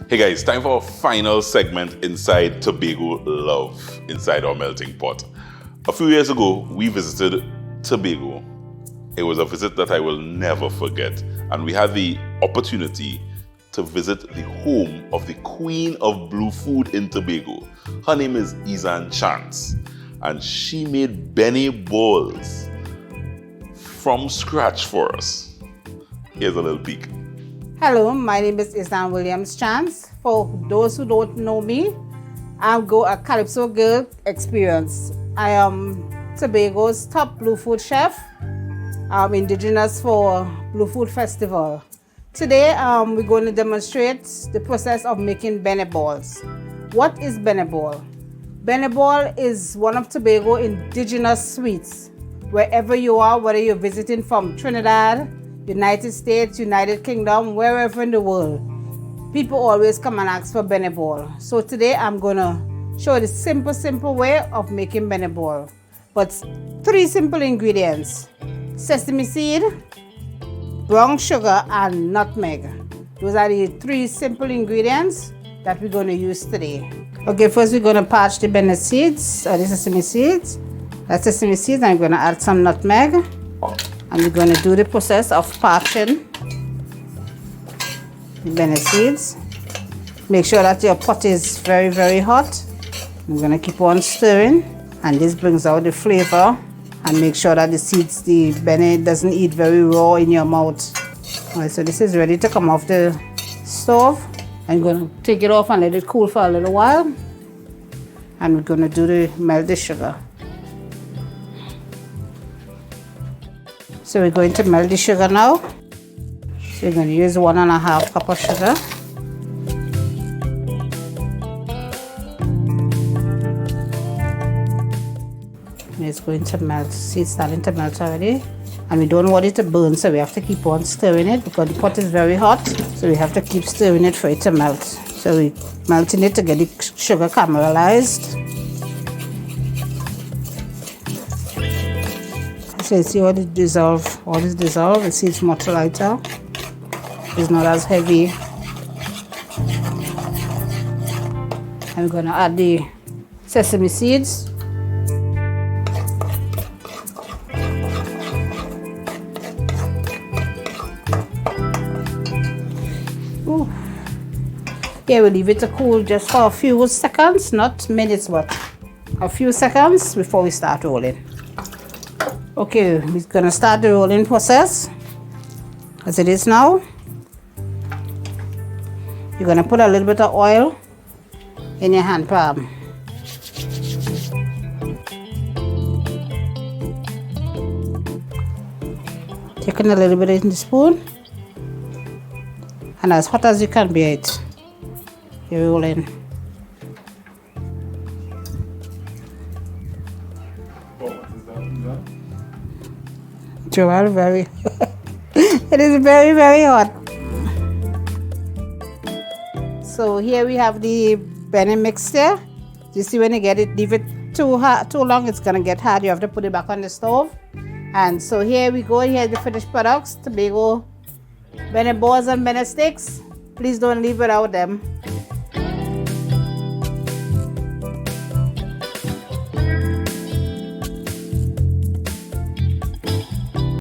Hey guys, time for our final segment inside Tobago Love, inside our melting pot. A few years ago, we visited Tobago. It was a visit that I will never forget, and we had the opportunity to visit the home of the queen of blue food in Tobago. Her name is Yzanne Chance, and she made Bene Balls from scratch for us. Here's a little peek. Hello, my name is Yzanne Williams Chance. For those who don't know me, I'm a Calypso Girl Experience. I am Tobago's top blue food chef. I'm indigenous for Blue Food Festival. Today, we're going to demonstrate the process of making Bene Balls. What is Bene Ball? Bene Ball is one of Tobago indigenous sweets. Wherever you are, whether you're visiting from Trinidad, United States, United Kingdom, wherever in the world, people always come and ask for Bene Ball. So today I'm gonna show you the simple way of making Bene Ball. But 3 simple ingredients: sesame seed, brown sugar, and nutmeg. Those are the 3 simple ingredients that we're gonna use today. Okay, first we're gonna parch the Bene seeds, or the sesame seeds. That's sesame seeds, and I'm gonna add some nutmeg. And we're going to do the process of parching the Bene seeds. Make sure that your pot is very hot. I'm going to keep on stirring, and this brings out the flavor, and make sure that the seeds, the Bene, doesn't eat very raw in your mouth. Alright, so this is ready to come off the stove. I'm going to take it off and let it cool for a little while, and we're going to do the melt the sugar. So we're going to melt the sugar now. So we're going to use 1.5 cup of sugar. And it's going to melt. See, it's starting to melt already. And we don't want it to burn, so we have to keep on stirring it because the pot is very hot. So we have to keep stirring it for it to melt. So we're melting it to get the sugar caramelized. So you see all this dissolve, you see it's much lighter. It's not as heavy. And we're gonna add the sesame seeds. Ooh. Yeah, we'll leave it to cool just for a few seconds, not minutes, but a few seconds before we start rolling. Okay, we're gonna start the rolling process as it is now. You're gonna put a little bit of oil in your hand palm. Taking a little bit in the spoon, and as hot as you can bear it, you roll in. Very it is very hot. So here we have the Bene mixture. You see, when you get it, leave it too long, it's gonna get hard. You have to put it back on the stove. And so here we go. Here's the finished products: Tobago Bene Balls and Bene sticks. Please don't leave without them.